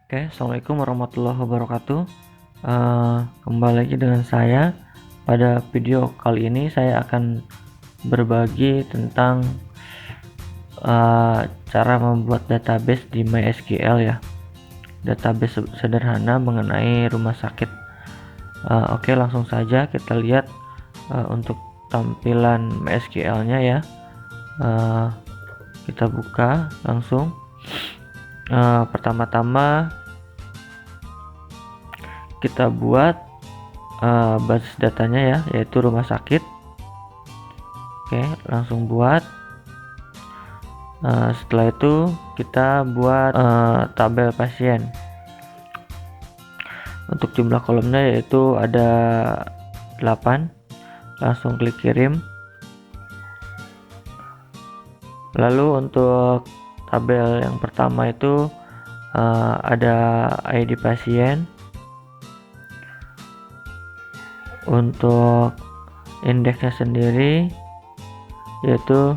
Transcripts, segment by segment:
Oke, assalamualaikum warahmatullahi wabarakatuh. Kembali lagi dengan saya. Pada video kali ini saya akan berbagi tentang cara membuat database di MySQL ya. Database sederhana mengenai rumah sakit. Oke, langsung saja kita lihat untuk tampilan MySQL-nya ya. Kita buka langsung. Pertama-tama kita buat basis datanya ya, yaitu rumah sakit. Oke, langsung buat. Setelah itu kita buat tabel pasien. Untuk jumlah kolomnya yaitu ada 8. Langsung klik kirim. Lalu untuk tabel yang pertama itu ada ID pasien. Untuk indeksnya sendiri yaitu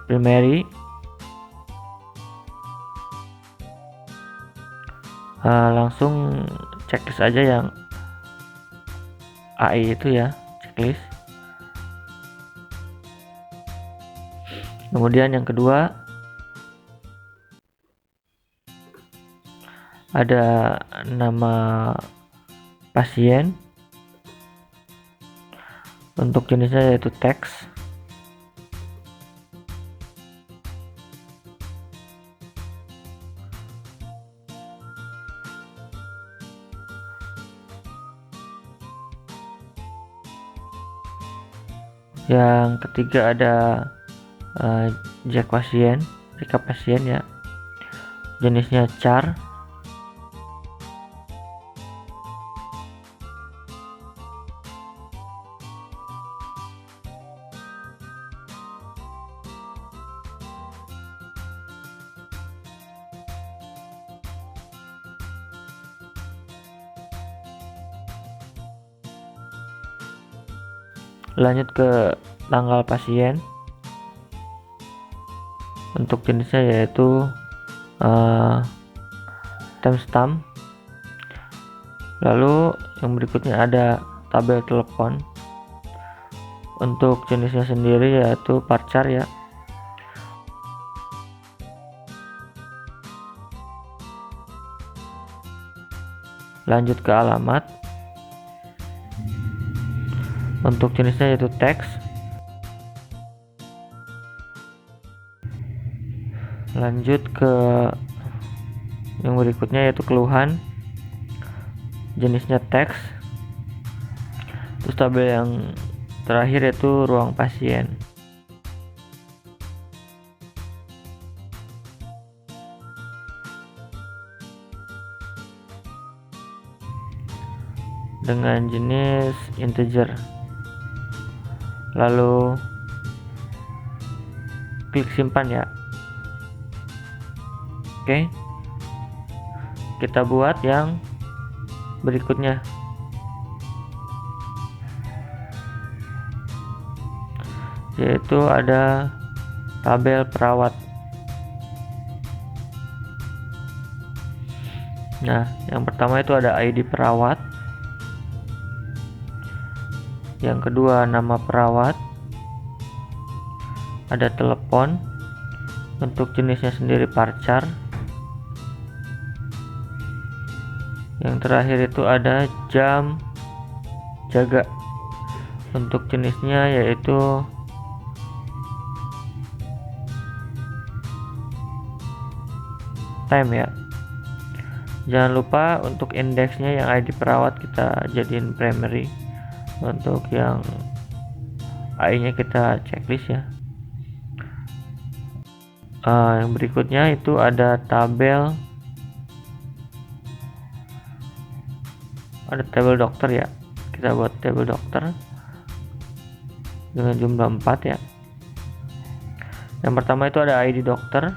primary. Langsung checklist aja yang AI itu ya, checklist. Kemudian yang kedua ada nama pasien. Untuk jenisnya yaitu teks. Yang ketiga ada JAK pasien, rekap pasien ya. Jenisnya char. Lanjut ke tanggal pasien. Untuk jenisnya yaitu timestamp. Lalu yang berikutnya ada tabel telepon. Untuk jenisnya sendiri yaitu varchar ya. Lanjut ke alamat. Untuk jenisnya yaitu teks. Lanjut ke yang berikutnya yaitu keluhan. Jenisnya teks. Terus tabel yang terakhir yaitu ruang pasien. Dengan jenis integer. Lalu klik simpan ya. Oke, kita buat yang berikutnya. Yaitu ada tabel perawat. Nah, yang pertama itu ada ID perawat. Yang kedua nama perawat. Ada telepon. Untuk jenisnya sendiri varchar. Yang terakhir itu ada jam jaga. Untuk jenisnya yaitu time ya. Jangan lupa untuk indeksnya yang ID perawat kita jadiin primary. Untuk yang AI nya kita checklist ya. Yang berikutnya itu ada tabel dokter ya. Kita buat tabel dokter dengan jumlah 4 ya. Yang pertama itu ada ID dokter.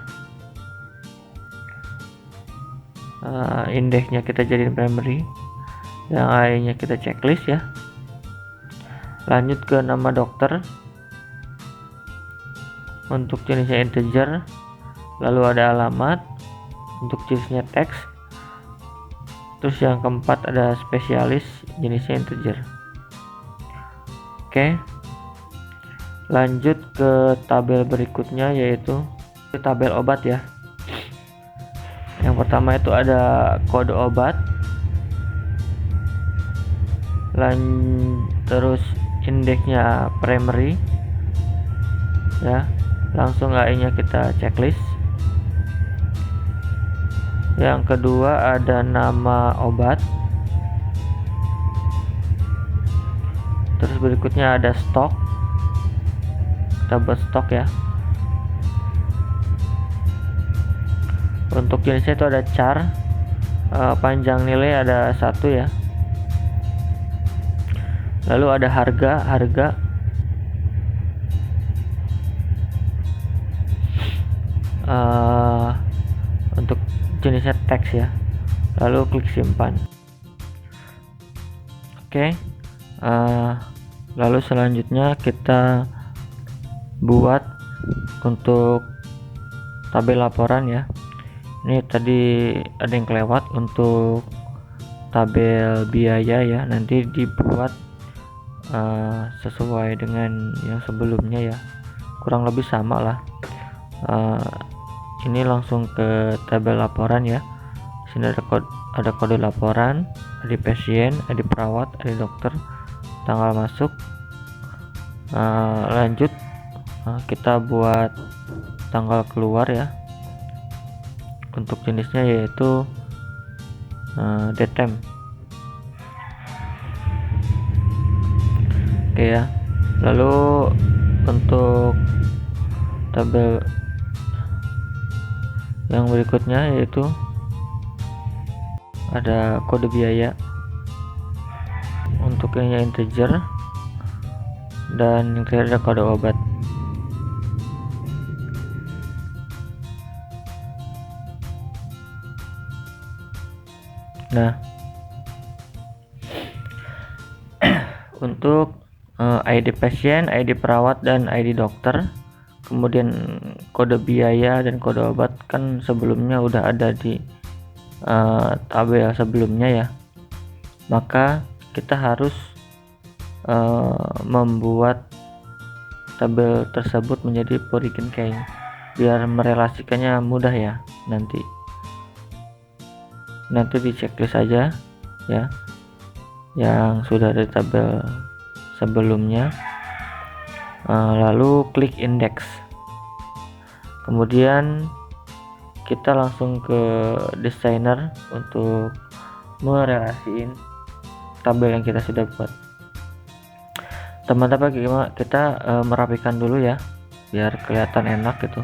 Indeksnya kita jadiin primary. Yang AI nya kita checklist ya. Lanjut ke nama dokter. Untuk jenisnya integer. Lalu ada alamat. Untuk jenisnya teks. Terus yang keempat ada spesialis, jenisnya integer. Oke, lanjut ke tabel berikutnya, yaitu tabel obat ya. Yang pertama itu ada kode obat, terus indeksnya primary ya. Langsung AI nya kita checklist. Yang kedua ada nama obat, terus berikutnya ada stok, kita buat stok ya. Untuk jenisnya itu ada char, panjang nilai ada 1 ya. Lalu ada harga untuk jenisnya teks ya. Lalu klik simpan. Oke, lalu selanjutnya kita buat untuk tabel laporan ya. Ini tadi ada yang kelewat untuk tabel biaya ya, nanti dibuat sesuai dengan yang sebelumnya ya, kurang lebih sama lah. Ini langsung ke tabel laporan ya. Sini ada kode laporan, ID pasien, ID perawat, ID dokter, tanggal masuk. Lanjut kita buat tanggal keluar ya. Untuk jenisnya yaitu datem. Oke ya. Lalu untuk tabel yang berikutnya yaitu ada kode biaya, untuk yang integer, dan yang terakhir ada kode obat. Nah, untuk ID pasien, ID perawat, dan ID dokter, kemudian kode biaya dan kode obat kan sebelumnya udah ada di tabel sebelumnya ya. Maka kita harus membuat tabel tersebut menjadi Porygon key biar merelasikannya mudah ya. Nanti di checklist saja ya yang sudah ada di tabel sebelumnya. Lalu klik index, kemudian kita langsung ke designer untuk merelasiin tabel yang kita sudah buat. Teman-teman, gimana kita merapikan dulu ya biar kelihatan enak gitu.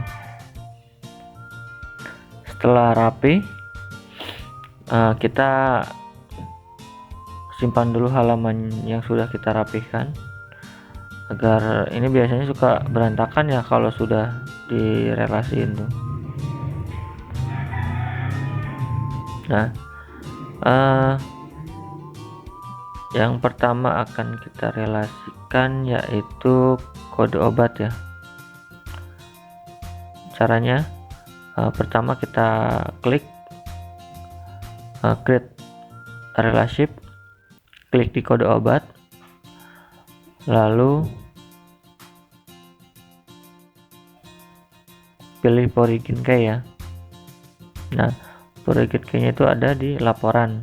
Setelah rapi, kita simpan dulu halaman yang sudah kita rapihkan, agar ini biasanya suka berantakan ya kalau sudah direlasiin tuh. Nah, yang pertama akan kita relasikan yaitu kode obat ya. Caranya pertama kita klik create relationship, klik di kode obat, lalu pilih Porygon key ya. Nah, Porygon key-nya itu ada di laporan,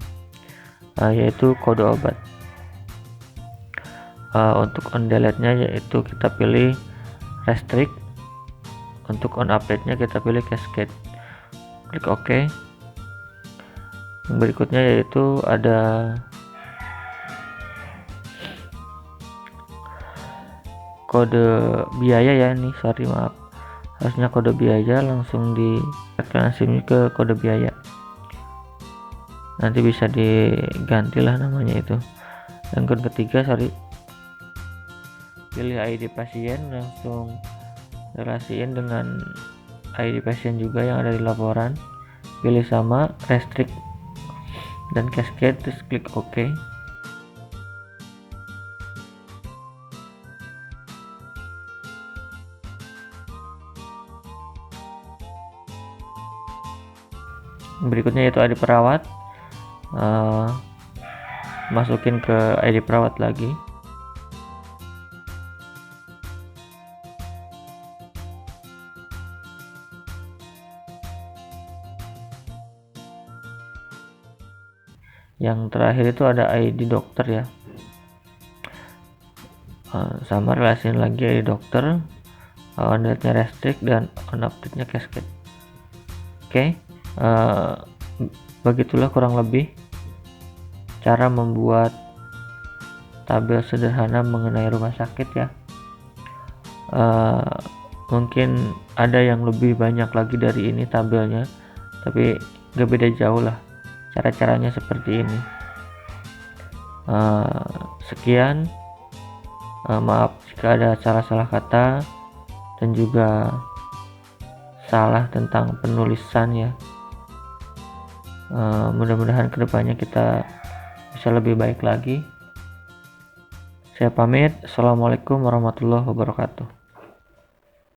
yaitu kode obat. Untuk on delete-nya yaitu kita pilih restrict, untuk on update-nya kita pilih cascade. Klik OK. Yang berikutnya yaitu ada kode biaya ya, nih sorry maaf, harusnya kode biaya, langsung di transfer ke kode biaya, nanti bisa digantilah namanya itu. Yang ketiga pilih ID pasien, langsung relasiin dengan ID pasien juga yang ada di laporan, pilih sama, restrict dan cascade, terus klik OK. Berikutnya yaitu ID perawat, masukin ke ID perawat lagi. Yang terakhir itu ada ID dokter ya, sama relasiin lagi ID dokter, on-date-nya restrict dan on-update-nya cascade. Oke, begitulah kurang lebih cara membuat tabel sederhana mengenai rumah sakit ya. Mungkin ada yang lebih banyak lagi dari ini tabelnya, tapi gak beda jauh lah, cara-caranya seperti ini. Sekian, maaf jika ada salah-salah kata dan juga salah tentang penulisan ya. Mudah-mudahan kedepannya kita bisa lebih baik lagi. Saya pamit. Assalamualaikum warahmatullahi wabarakatuh.